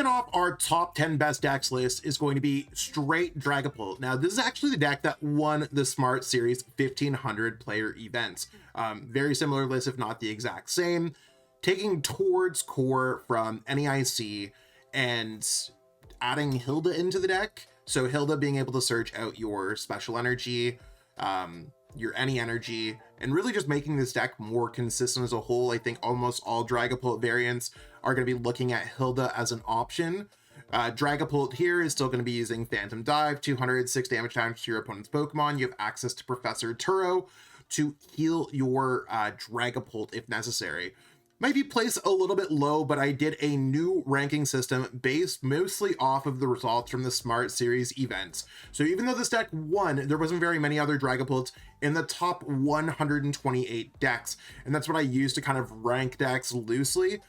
Kicking off our top 10 best decks list is going to be straight Dragapult. Now, this is actually the deck that won the Smart Series 1500 player events. Very similar list, if not the exact same. Taking towards core from NEIC and adding Hilda into the deck. So Hilda being able to search out your special energy, your any energy, and really just making this deck more consistent as a whole. I think almost all Dragapult variants are going to be looking at Hilda as an option. Dragapult here is still going to be using Phantom Dive, 206 damage times to your opponent's Pokemon. You have access to Professor Turo to heal your Dragapult if necessary. Might be placed a little bit low, but I did a new ranking system based mostly off of the results from the Smart Series events. So even though this deck won, there wasn't very many other Dragapults in the top 128 decks. And that's what I used to kind of rank decks loosely,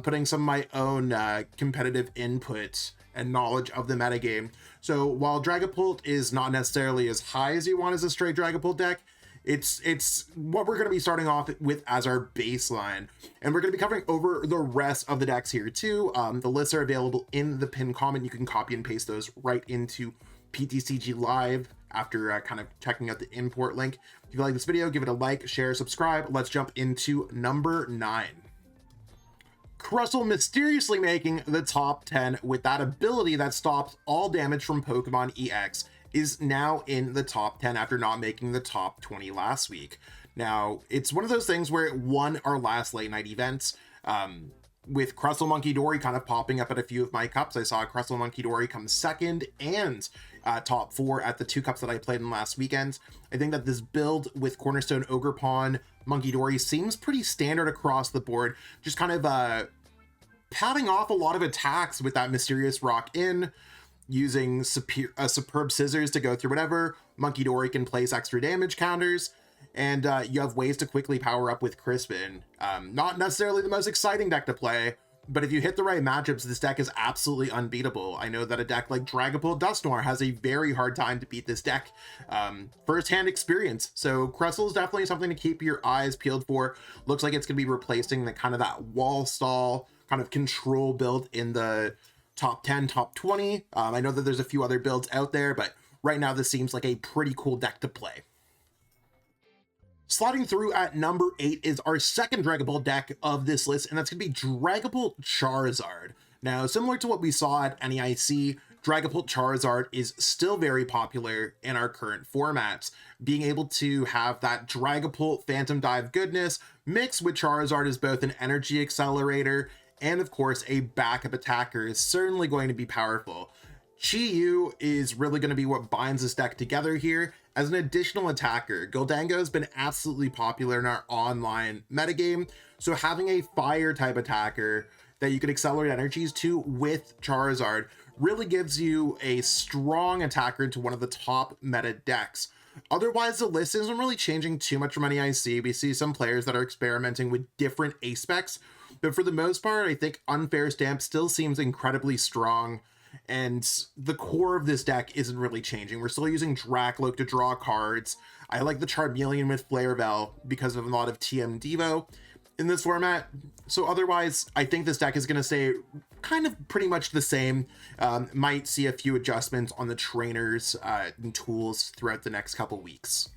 putting some of my own competitive input and knowledge of the metagame. So while Dragapult is not necessarily as high as you want as a straight Dragapult deck, it's what we're going to be starting off with as our baseline, and we're going to be covering over the rest of the decks here too. The lists are available in the pinned comment. You can copy and paste those right into PTCG Live after kind of checking out the import link. If you like this video, give it a like, share, subscribe. Let's jump into number 9. Crustle mysteriously making the top 10 with that ability that stops all damage from Pokemon EX is now in the top 10 after not making the top 20 last week. Now, it's one of those things where it won our last late night events, with Crustle Monkey Dory kind of popping up at a few of my cups. I saw Crustle Monkey Dory come second and top 4 at the 2 cups that I played in last weekend. I think that this build with Cornerstone Ogerpon Monkey Dory seems pretty standard across the board, just kind of padding off a lot of attacks with that Mysterious Rock in, using Superb Scissors to go through whatever. Monkey Dory can place extra damage counters, and you have ways to quickly power up with Crispin. Not necessarily the most exciting deck to play, but if you hit the right matchups, this deck is absolutely unbeatable. I know that a deck like Dragapult Dustnoir has a very hard time to beat this deck. First-hand experience. So Crustle is definitely something to keep your eyes peeled for. Looks like it's going to be replacing the kind of that wall stall kind of control build in the top 10, top 20. I know that there's a few other builds out there, but right now this seems like a pretty cool deck to play. Sliding through at number 8 is our second Dragapult deck of this list, and that's going to be Dragapult Charizard. Now, similar to what we saw at NEIC, Dragapult Charizard is still very popular in our current formats. Being able to have that Dragapult Phantom Dive goodness mixed with Charizard as both an energy accelerator and of course a backup attacker is certainly going to be powerful. Chi-Yu is really going to be what binds this deck together here as an additional attacker. Gholdengo has been absolutely popular in our online metagame, so having a fire type attacker that you can accelerate energies to with Charizard really gives you a strong attacker into one of the top meta decks. Otherwise, the list isn't really changing too much from NEIC. We see some players that are experimenting with different aspects, but for the most part, I think Unfair Stamp still seems incredibly strong, and the core of this deck isn't really changing. We're still using Dracloak to draw cards. I like the Charmeleon with Flarevel because of a lot of TM Devo in this format. So otherwise, I think this deck is going to stay kind of pretty much the same. Might see a few adjustments on the trainers and tools throughout the next couple weeks.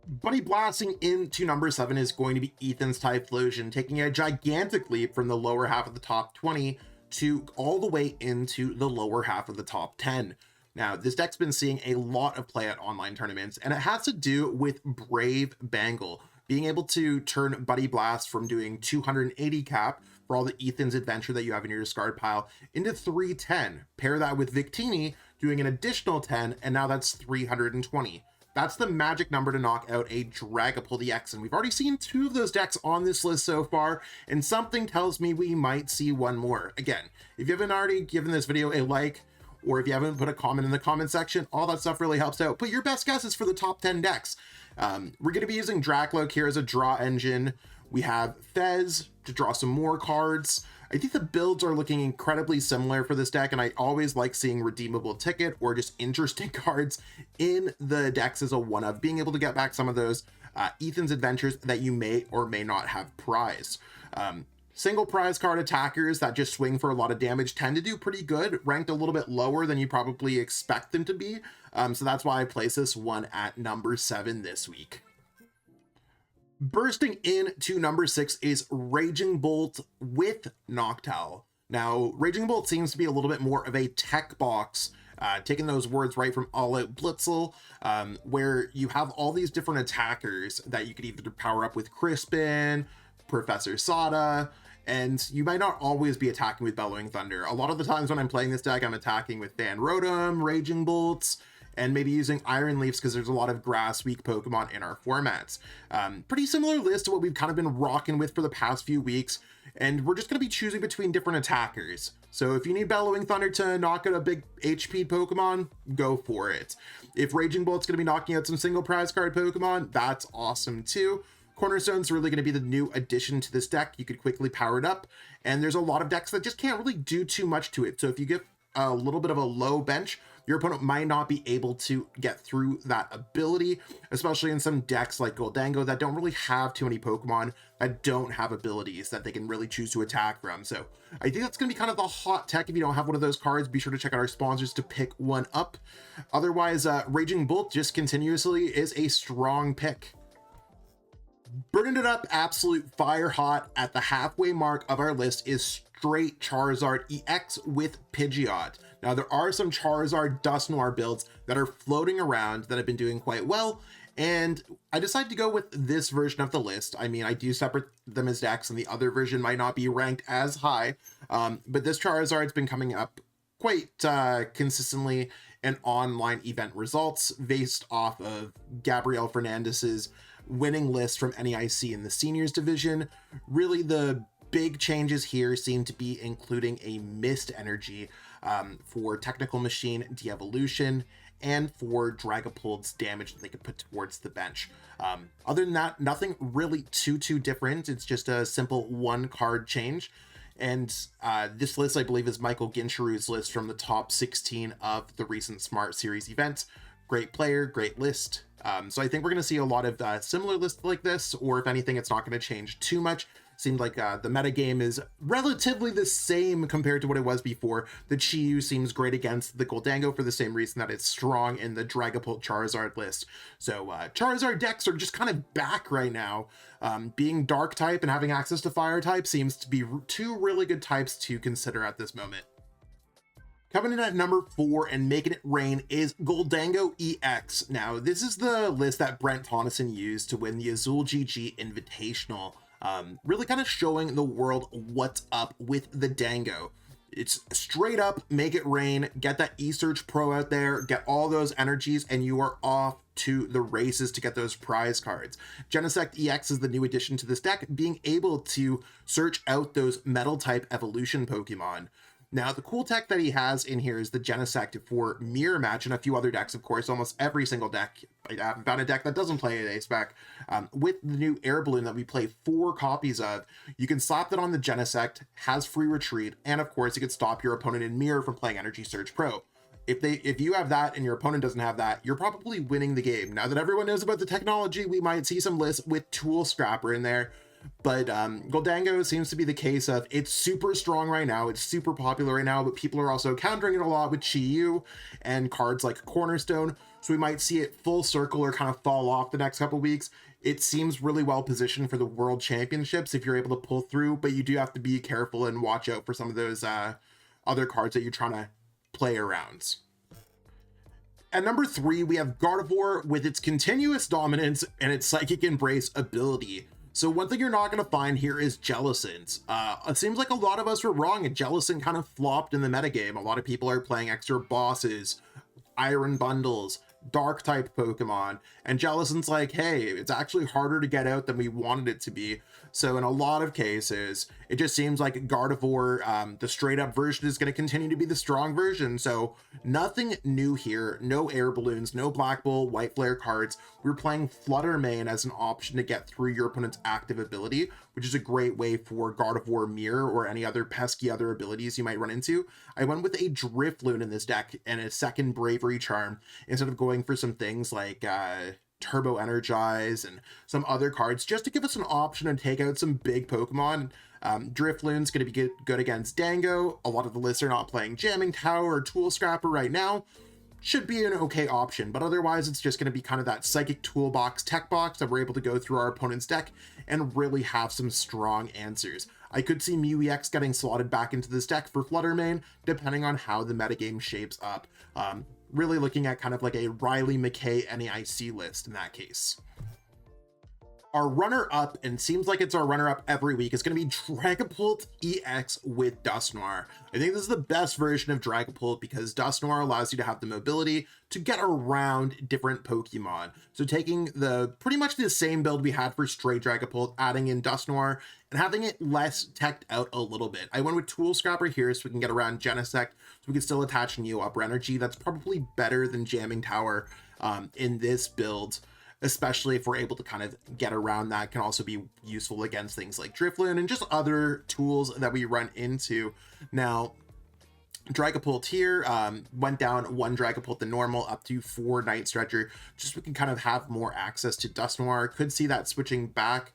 Buddy blasting into number 7 is going to be Ethan's Typhlosion, taking a gigantic leap from the lower half of the top 20 to all the way into the lower half of the top 10. Now, this deck's been seeing a lot of play at online tournaments, and it has to do with Brave Bangle, being able to turn Buddy Blast from doing 280 cap for all the Ethan's Adventure that you have in your discard pile into 310. Pair that with Victini doing an additional 10, and now that's 320. That's the magic number to knock out a Dragapult EX, and we've already seen 2 of those decks on this list so far, and something tells me we might see one more. Again, if you haven't already given this video a like, or if you haven't put a comment in the comment section, all that stuff really helps out. Put your best guesses for the top 10 decks. We're going to be using Dracloak here as a draw engine. We have Fez to draw some more cards. I think the builds are looking incredibly similar for this deck, and I always like seeing redeemable ticket or just interesting cards in the decks as a one-of, being able to get back some of those Ethan's Adventures that you may or may not have prized. Single prize card attackers that just swing for a lot of damage tend to do pretty good, ranked a little bit lower than you probably expect them to be. So that's why I place this one at number 7 this week. Bursting into number 6 is Raging Bolt with Noctowl. Now, Raging Bolt seems to be a little bit more of a tech box, taking those words right from All Out Blitzel, where you have all these different attackers that you could either power up with Crispin, Professor Sada, and you might not always be attacking with Bellowing Thunder. A lot of the times when I'm playing this deck, I'm attacking with Fan Rotom, Raging Bolts, and maybe using Iron Leafs because there's a lot of grass weak Pokemon in our formats. Pretty similar list to what we've kind of been rocking with for the past few weeks, and we're just going to be choosing between different attackers. So if you need Bellowing Thunder to knock out a big HP Pokemon, go for it. If Raging Bolt's going to be knocking out some single prize card Pokemon, that's awesome too. Cornerstone's really going to be the new addition to this deck. You could quickly power it up, and there's a lot of decks that just can't really do too much to it. So if you get a little bit of a low bench, your opponent might not be able to get through that ability, especially in some decks like Gholdengo that don't really have too many Pokemon that don't have abilities that they can really choose to attack from. So I think that's going to be kind of the hot tech. If you don't have one of those cards, be sure to check out our sponsors to pick one up. Otherwise, Raging Bolt just continuously is a strong pick. Burning it up absolute fire hot at the halfway mark of our list is straight Charizard EX with Pidgeot. Now, there are some Charizard Dustnoir builds that are floating around that have been doing quite well, and I decided to go with this version of the list. I mean, I do separate them as decks, and the other version might not be ranked as high, but this Charizard's been coming up quite consistently in online event results based off of Gabriel Fernandez's winning list from NEIC in the seniors division. Really, the big changes here seem to be including a mist energy for Technical Machine de-evolution and for Dragapult's damage that they could put towards the bench. Other than that, nothing really too different. It's just a simple one card change. And this list, I believe, is Michael Ginsharu's list from the top 16 of the recent Smart Series events. Great player, great list. So I think we're going to see a lot of similar lists like this, or if anything, it's not going to change too much. Seemed like the metagame is relatively the same compared to what it was before. The Chi-Yu seems great against the Gholdengo for the same reason that it's strong in the Dragapult Charizard list. So Charizard decks are just kind of back right now. Being dark type and having access to fire type seems to be two really good types to consider at this moment. Coming in at number 4 and making it rain is Gholdengo EX. Now, this is the list that Brent Tonneson used to win the Azul GG Invitational. Really kind of showing the world what's up with the Dango. It's straight up, make it rain, get that E-Search Pro out there, get all those energies, and you are off to the races to get those prize cards. Genesect EX is the new addition to this deck, being able to search out those metal type evolution Pokemon. Now, the cool tech that he has in here is the Genesect for Mirror Match and a few other decks, of course. Almost every single deck. I haven't found a deck that doesn't play an A-Spec. With the new Air Balloon that we play 4 copies of, you can slap that on the Genesect, has free retreat, and of course, you can stop your opponent in Mirror from playing Energy Surge Pro. If you have that and your opponent doesn't have that, you're probably winning the game. Now that everyone knows about the technology, we might see some lists with Tool Scrapper in there. But Gholdengo seems to be the case of it's super strong right now, it's super popular right now, but people are also countering it a lot with Chi-Yu and cards like Cornerstone, so we might see it full circle or kind of fall off the next couple weeks. It seems really well positioned for the World Championships if you're able to pull through, but you do have to be careful and watch out for some of those other cards that you're trying to play around. At number 3, we have Gardevoir with its continuous dominance and its Psychic Embrace ability. So one thing you're not going to find here is Jellicents. It seems like a lot of us were wrong and Jellicent kind of flopped in the metagame. A lot of people are playing extra bosses, iron bundles, dark type Pokemon, and Jellicent's like, hey, it's actually harder to get out than we wanted it to be. So in a lot of cases, it just seems like Gardevoir, the straight up version, is going to continue to be the strong version. So nothing new here, no air balloons, no Black Bull, White Flare cards. We're playing Flutter Mane as an option to get through your opponent's active ability, which is a great way for Gardevoir Mirror or any other pesky other abilities you might run into. I went with a Drifloon in this deck and a second Bravery Charm instead of going for some things like Turbo Energize and some other cards just to give us an option to take out some big Pokemon. Drifloon's going to be good against Dango. A lot of the lists are not playing Jamming Tower or Tool Scrapper right now. Should be an okay option, but otherwise it's just going to be kind of that Psychic Toolbox Tech Box that we're able to go through our opponent's deck and really have some strong answers. I could see Mew EX getting slotted back into this deck for Flutter Mane, depending on how the metagame shapes up. Really looking at kind of like a Riley McKay NAIC list in that case. Our runner-up, and seems like it's our runner-up every week, is going to be Dragapult EX with Dustnoir. I think this is the best version of Dragapult because Dustnoir allows you to have the mobility to get around different Pokemon. So taking pretty much the same build we had for straight Dragapult, adding in Dustnoir, and having it less teched out a little bit. I went with Tool Scrapper here so we can get around Genesect, so we can still attach Neo Upper Energy. That's probably better than Jamming Tower in this build, especially if we're able to kind of get around that. Can also be useful against things like Drifloon and just other tools that we run into. Now, Dragapult here went down 1 Dragapult than normal up to 4 Night Stretcher, just so we can kind of have more access to Dustnoir. Could see that switching back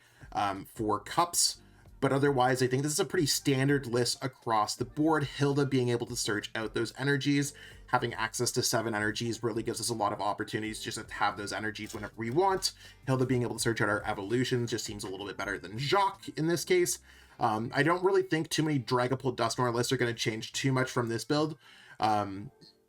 for Cups, but otherwise I think this is a pretty standard list across the board. Hilda being able to search out those energies, having access to 7 energies really gives us a lot of opportunities just to have those energies whenever we want. Hilda being able to search out our evolutions just seems a little bit better than Jacques in this case. I don't really think too many Dragapult Dustnoir lists are going to change too much from this build,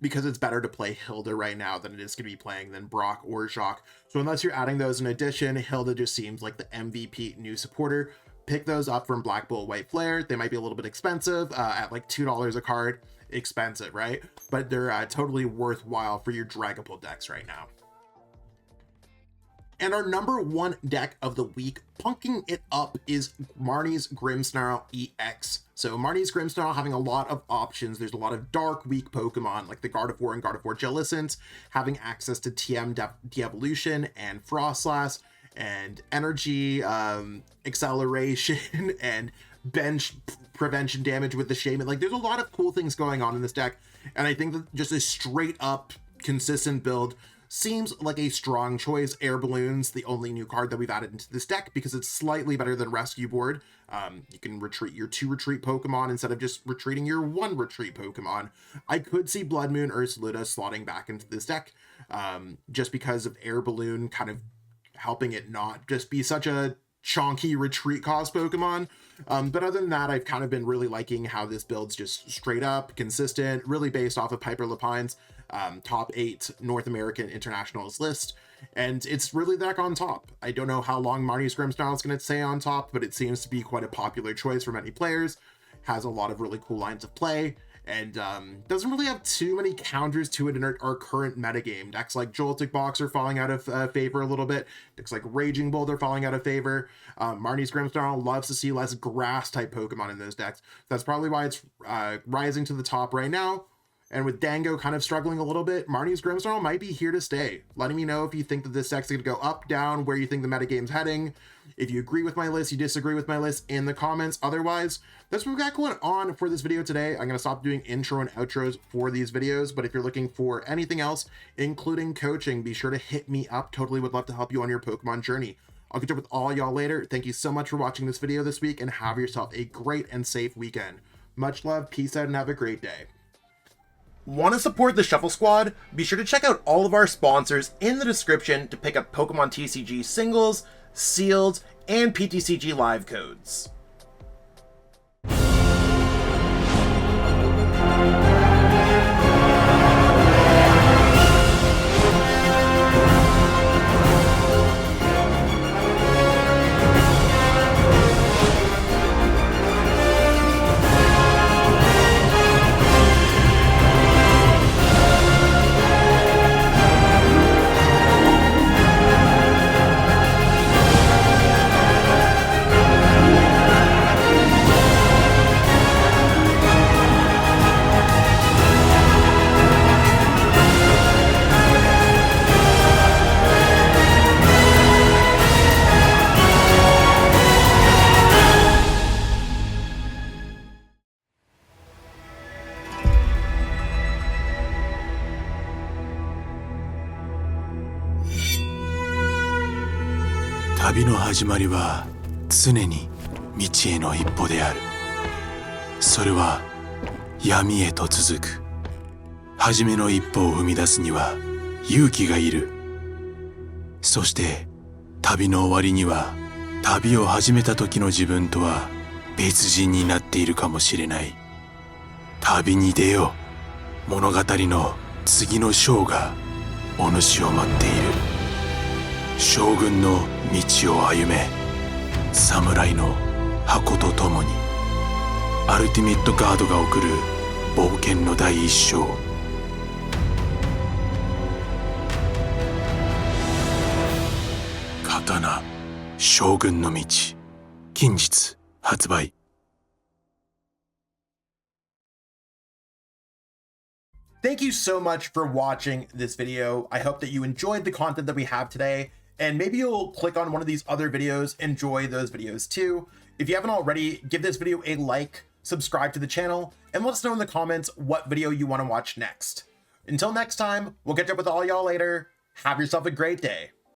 because it's better to play Hilda right now than it is going to be playing than Brock or Jacques. So unless you're adding those in addition, Hilda just seems like the MVP new supporter. Pick those up from Black Bull White Flare. They might be a little bit expensive at like $2 a card. Expensive, right? But they're totally worthwhile for your Dragapult decks right now. And our number 1 deck of the week, punking it up, is Marnie's Grimmsnarl EX. So Marnie's Grimmsnarl having a lot of options. There's a lot of dark, weak Pokemon like the Gardevoir and Gardevoir Jellicent, having access to TM De-Evolution and Frostlass and Energy, Acceleration, and bench prevention damage with the Shaman. Like, there's a lot of cool things going on in this deck, and I think that just a straight up consistent build seems like a strong choice. Air Balloon's the only new card that we've added into this deck because it's slightly better than Rescue Board. You can retreat your 2 retreat Pokemon instead of just retreating your 1 retreat Pokemon. I could see Blood Moon Ursaluda slotting back into this deck, just because of Air Balloon kind of helping it not just be such a chonky retreat cost Pokemon. But other than that, I've kind of been really liking how this build's just straight up consistent, really based off of Piper Lapine's top 8 North American Internationals list, and it's really the deck on top. I don't know how long Marnie's Grimmsnarl is going to stay on top, but it seems to be quite a popular choice for many players. Has a lot of really cool lines of play, and doesn't really have too many counters to it in our current metagame. Decks like Joltik Box are falling out of favor a little bit. Decks like Raging Bolt are falling out of favor. Marnie's Grimmsnarl loves to see less grass type Pokemon in those decks. That's probably why it's rising to the top right now. And with Dango kind of struggling a little bit, Marnie's Grimmsnarl might be here to stay. Letting me know if you think that this deck's going to go up, down, where you think the metagame's heading. If you agree with my list, you disagree with my list, in the comments. Otherwise, that's what we got going on for this video today. I'm going to stop doing intro and outros for these videos, but if you're looking for anything else, including coaching, be sure to hit me up. Totally would love to help you on your Pokemon journey. I'll catch up with all y'all later. Thank you so much for watching this video this week, and have yourself a great and safe weekend. Much love, peace out, and have a great day. Want to support the Shuffle Squad? Be sure to check out all of our sponsors in the description to pick up Pokemon TCG singles, sealed, and PTCG live codes. 始まりは常に道への一歩である。それは闇へと続く。初めの一歩を踏み出すには勇気がいる。そして旅の終わりには旅を始めた時の自分とは別人になっているかもしれない。旅に出よう。物語の次の章がお主を待っている。将軍の道を歩め。侍の箱とともに。アルティメットガードが送る冒険の第一章。刀将軍の道、近日発売。Thank you so much for watching this video. I hope that you enjoyed the content that we have today, and maybe you'll click on one of these other videos, enjoy those videos too. If you haven't already, give this video a like, subscribe to the channel, and let us know in the comments what video you want to watch next. Until next time, we'll catch up with all y'all later. Have yourself a great day.